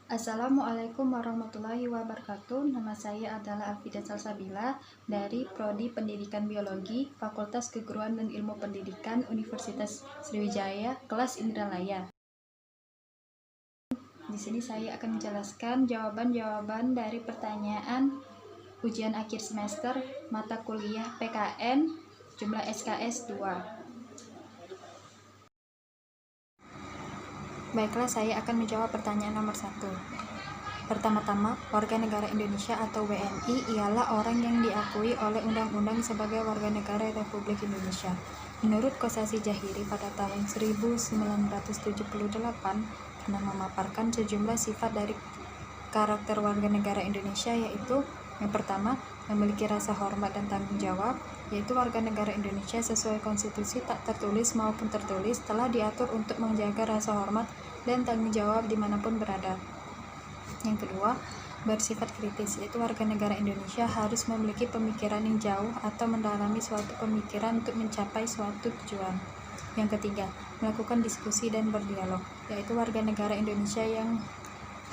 Assalamualaikum warahmatullahi wabarakatuh. Nama saya adalah Alfida Salsabila dari Prodi Pendidikan Biologi, Fakultas Keguruan dan Ilmu Pendidikan, Universitas Sriwijaya, kelas Indralaya. Di sini saya akan menjelaskan jawaban-jawaban dari pertanyaan ujian akhir semester mata kuliah PKN jumlah SKS 2. Baiklah, saya akan menjawab pertanyaan nomor 1. Pertama-tama, warga negara Indonesia atau WNI ialah orang yang diakui oleh undang-undang sebagai warga negara Republik Indonesia. Menurut Kosasih Jahiri pada tahun 1978 pernah memaparkan sejumlah sifat dari karakter warga negara Indonesia, yaitu yang pertama, memiliki rasa hormat dan tanggung jawab, yaitu warga negara Indonesia sesuai konstitusi tak tertulis maupun tertulis telah diatur untuk menjaga rasa hormat dan tanggung jawab dimanapun berada. Yang kedua, bersifat kritis, yaitu warga negara Indonesia harus memiliki pemikiran yang jauh atau mendalami suatu pemikiran untuk mencapai suatu tujuan. Yang ketiga, melakukan diskusi dan berdialog, yaitu warga negara Indonesia yang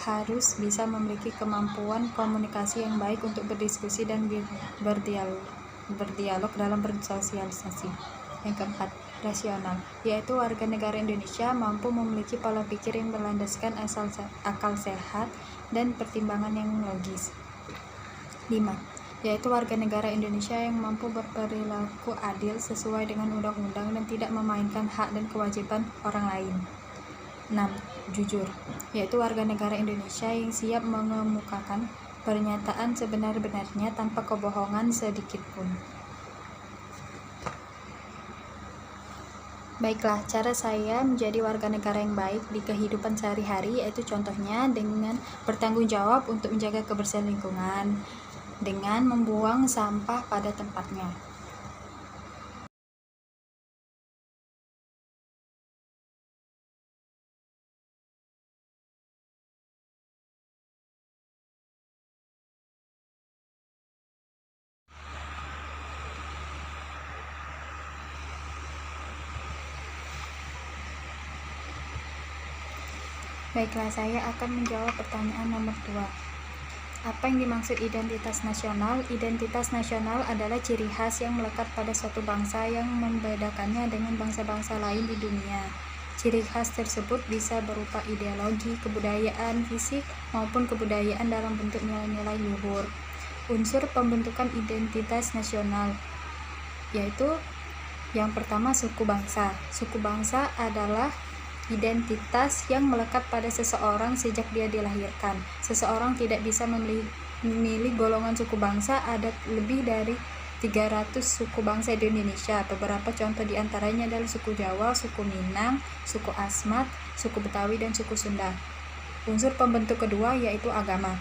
harus bisa memiliki kemampuan komunikasi yang baik untuk berdiskusi dan berdialog dalam bersosialisasi. Yang keempat, rasional, yaitu warga negara Indonesia mampu memiliki pola pikir yang berlandaskan akal sehat dan pertimbangan yang logis. 5. Yaitu warga negara Indonesia yang mampu berperilaku adil sesuai dengan undang-undang dan tidak memainkan hak dan kewajiban orang lain. 6. Jujur, yaitu warga negara Indonesia yang siap mengemukakan pernyataan sebenar-benarnya tanpa kebohongan sedikit pun. Baiklah, cara saya menjadi warga negara yang baik di kehidupan sehari-hari yaitu contohnya dengan bertanggung jawab untuk menjaga kebersihan lingkungan, dengan membuang sampah pada tempatnya. Baiklah, saya akan menjawab pertanyaan nomor 2. Apa yang dimaksud identitas nasional? Identitas nasional adalah ciri khas yang melekat pada suatu bangsa yang membedakannya dengan bangsa-bangsa lain di dunia. Ciri khas tersebut bisa berupa ideologi, kebudayaan, fisik, maupun kebudayaan dalam bentuk nilai-nilai luhur. Unsur pembentukan identitas nasional yaitu yang pertama, suku bangsa. Suku bangsa adalah identitas yang melekat pada seseorang sejak dia dilahirkan. Seseorang tidak bisa memilih golongan suku bangsa. Ada lebih dari 300 suku bangsa di Indonesia. Beberapa contoh diantaranya adalah suku Jawa, suku Minang, suku Asmat, suku Betawi, dan suku Sunda. Unsur pembentuk kedua yaitu agama.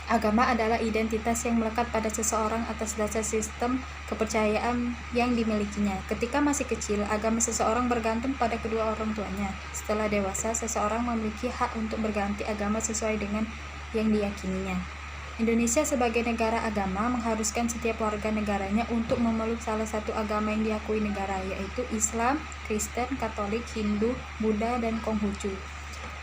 Agama adalah identitas yang melekat pada seseorang atas dasar sistem kepercayaan yang dimilikinya. Ketika masih kecil, agama seseorang bergantung pada kedua orang tuanya. Setelah dewasa, seseorang memiliki hak untuk berganti agama sesuai dengan yang diyakininya. Indonesia sebagai negara agama mengharuskan setiap warga negaranya untuk memeluk salah satu agama yang diakui negara, yaitu Islam, Kristen, Katolik, Hindu, Buddha, dan Konghucu.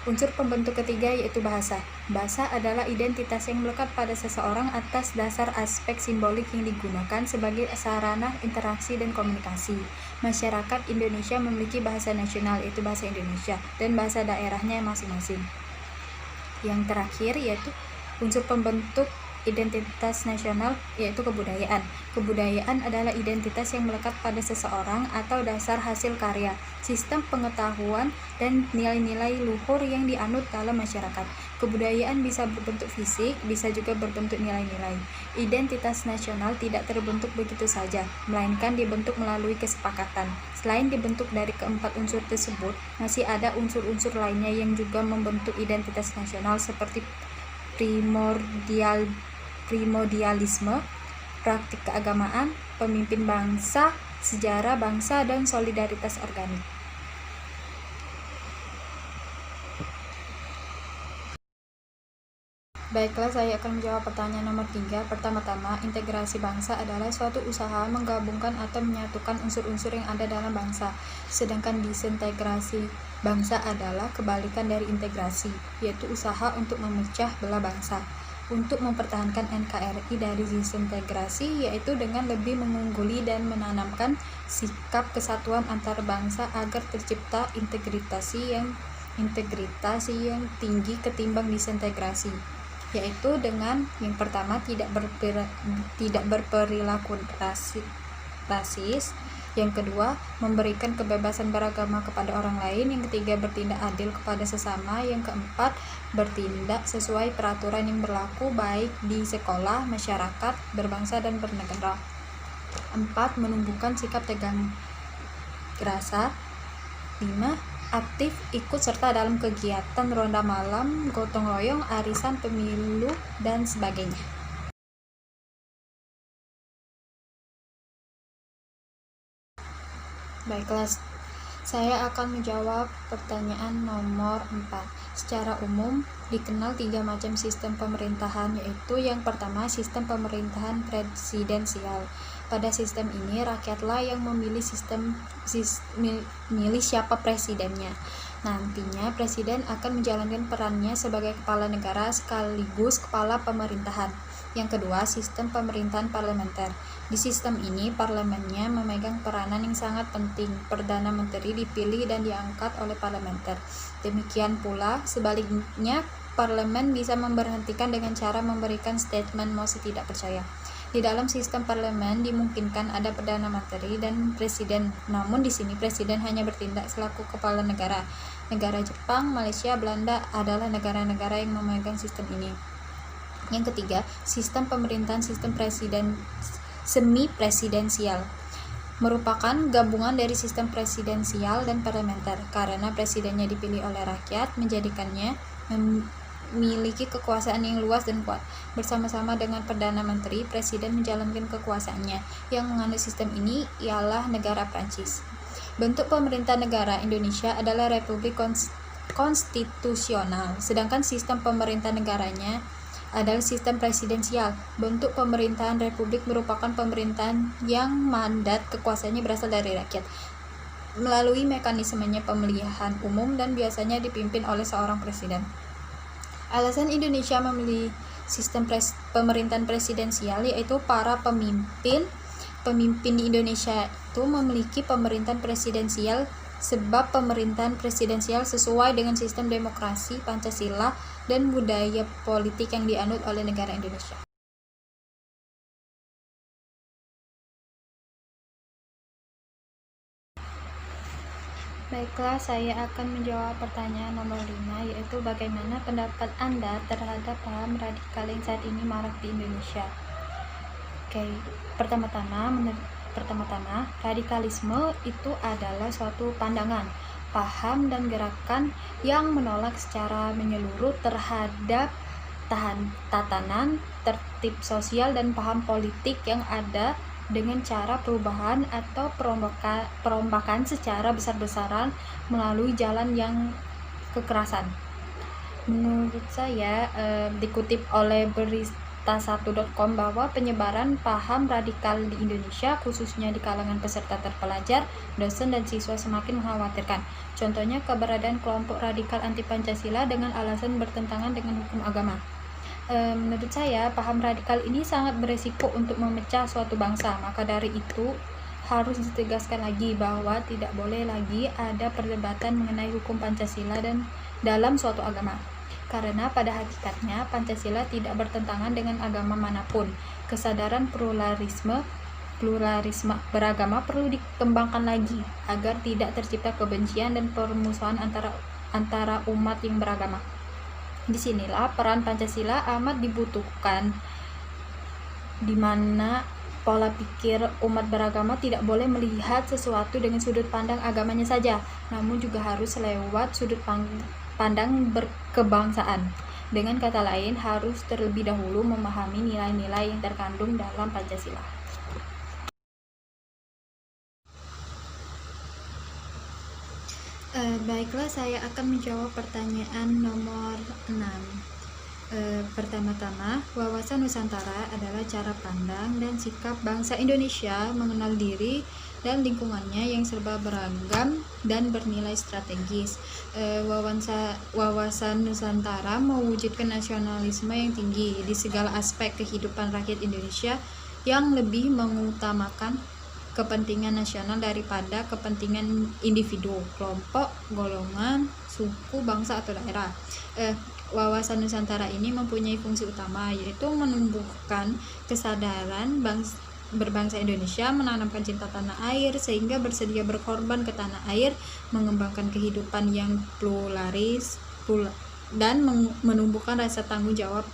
Unsur pembentuk ketiga yaitu bahasa. Bahasa adalah identitas yang melekat pada seseorang atas dasar aspek simbolik yang digunakan sebagai sarana interaksi dan komunikasi. Masyarakat Indonesia memiliki bahasa nasional yaitu bahasa Indonesia dan bahasa daerahnya masing-masing. Yang terakhir yaitu unsur pembentuk identitas nasional yaitu kebudayaan. Kebudayaan adalah identitas yang melekat pada seseorang atau dasar hasil karya, sistem pengetahuan, dan nilai-nilai luhur yang dianut dalam masyarakat. Kebudayaan bisa berbentuk fisik, bisa juga berbentuk nilai-nilai. Identitas nasional tidak terbentuk begitu saja, melainkan dibentuk melalui kesepakatan. Selain dibentuk dari keempat unsur tersebut, masih ada unsur-unsur lainnya yang juga membentuk identitas nasional seperti primordialisme, praktik keagamaan, pemimpin bangsa, sejarah bangsa, dan solidaritas organik. Baiklah, saya akan menjawab pertanyaan nomor 3. Pertama-tama, integrasi bangsa adalah suatu usaha menggabungkan atau menyatukan unsur-unsur yang ada dalam bangsa. Sedangkan disintegrasi bangsa adalah kebalikan dari integrasi, yaitu usaha untuk memecah belah bangsa. Untuk mempertahankan NKRI dari disintegrasi, yaitu dengan lebih mengungguli dan menanamkan sikap kesatuan antar bangsa agar tercipta integritas yang tinggi ketimbang disintegrasi, yaitu dengan yang pertama tidak berperilaku rasis, yang kedua memberikan kebebasan beragama kepada orang lain, yang ketiga bertindak adil kepada sesama, yang keempat bertindak sesuai peraturan yang berlaku baik di sekolah, masyarakat, berbangsa dan bernegara. 4. Menumbuhkan sikap tegang rasa. 5. Aktif ikut serta dalam kegiatan ronda malam, gotong royong, arisan pemilu, dan sebagainya. Baiklah, saya akan menjawab pertanyaan nomor 4. Secara umum, dikenal 3 macam sistem pemerintahan, yaitu yang pertama, sistem pemerintahan presidensial. Pada sistem ini, rakyatlah yang memilih milih siapa presidennya. Nantinya, presiden akan menjalankan perannya sebagai kepala negara sekaligus kepala pemerintahan. Yang kedua, sistem pemerintahan parlementer. Di sistem ini, parlemennya memegang peranan yang sangat penting. Perdana Menteri dipilih dan diangkat oleh parlementer. Demikian pula, sebaliknya, parlemen bisa memberhentikan dengan cara memberikan statement mosi tidak percaya. Di dalam sistem parlemen dimungkinkan ada perdana menteri dan presiden. Namun di sini presiden hanya bertindak selaku kepala negara. Negara Jepang, Malaysia, Belanda adalah negara-negara yang memegang sistem ini. Yang ketiga, sistem pemerintahan semi presidensial merupakan gabungan dari sistem presidensial dan parlementer, karena presidennya dipilih oleh rakyat, menjadikannya memiliki kekuasaan yang luas dan kuat. Bersama-sama dengan Perdana Menteri, Presiden menjalankan kekuasaannya. Yang menganut sistem ini ialah negara Prancis. Bentuk pemerintah negara Indonesia adalah republik konstitusional, sedangkan sistem pemerintah negaranya adalah sistem presidensial. Bentuk pemerintahan republik merupakan pemerintahan yang mandat kekuasaannya berasal dari rakyat melalui mekanismenya pemilihan umum dan biasanya dipimpin oleh seorang presiden. Alasan Indonesia memilih sistem pemerintahan presidensial yaitu para pemimpin di Indonesia itu memiliki pemerintahan presidensial sebab pemerintahan presidensial sesuai dengan sistem demokrasi, Pancasila, dan budaya politik yang dianut oleh negara Indonesia. Baiklah, saya akan menjawab pertanyaan nomor 5, yaitu bagaimana pendapat Anda terhadap paham radikal yang saat ini marak di Indonesia. Pertama-tama, radikalisme itu adalah suatu pandangan, paham, dan gerakan yang menolak secara menyeluruh terhadap tatanan, tertib sosial, dan paham politik yang ada dengan cara perubahan atau perombakan secara besar-besaran melalui jalan yang kekerasan. Menurut saya, dikutip oleh berita1.com bahwa penyebaran paham radikal di Indonesia, khususnya di kalangan peserta terpelajar, dosen, dan siswa semakin mengkhawatirkan. Contohnya keberadaan kelompok radikal anti Pancasila dengan alasan bertentangan dengan hukum agama. Menurut saya, paham radikal ini sangat beresiko untuk memecah suatu bangsa. Maka dari itu, harus ditegaskan lagi bahwa tidak boleh lagi ada perdebatan mengenai hukum Pancasila dan dalam suatu agama. Karena pada hakikatnya, Pancasila tidak bertentangan dengan agama manapun. Kesadaran pluralisme beragama perlu dikembangkan lagi agar tidak tercipta kebencian dan permusuhan antara umat yang beragama. Disinilah peran Pancasila amat dibutuhkan, di mana pola pikir umat beragama tidak boleh melihat sesuatu dengan sudut pandang agamanya saja, namun juga harus lewat sudut pandang berkebangsaan. Dengan kata lain, harus terlebih dahulu memahami nilai-nilai yang terkandung dalam Pancasila. Baiklah, saya akan menjawab pertanyaan nomor 6. Pertama-tama, wawasan Nusantara adalah cara pandang dan sikap bangsa Indonesia mengenal diri dan lingkungannya yang serba beragam dan bernilai strategis. Wawasan Nusantara mewujudkan nasionalisme yang tinggi di segala aspek kehidupan rakyat Indonesia yang lebih mengutamakan kepentingan nasional daripada kepentingan individu, kelompok, golongan, suku, bangsa, atau daerah. Wawasan Nusantara ini mempunyai fungsi utama, yaitu menumbuhkan kesadaran berbangsa Indonesia, menanamkan cinta tanah air sehingga bersedia berkorban ke tanah air, mengembangkan kehidupan yang pluralis dan menumbuhkan rasa tanggung jawab,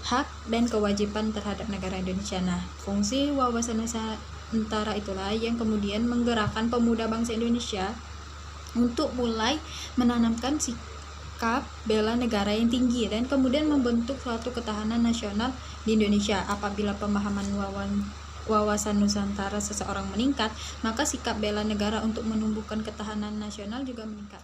hak dan kewajiban terhadap negara Indonesia. Nah, fungsi wawasan Nusantara itulah yang kemudian menggerakkan pemuda bangsa Indonesia untuk mulai menanamkan sikap bela negara yang tinggi dan kemudian membentuk suatu ketahanan nasional di Indonesia. Apabila pemahaman wawasan Nusantara seseorang meningkat, maka sikap bela negara untuk menumbuhkan ketahanan nasional juga meningkat.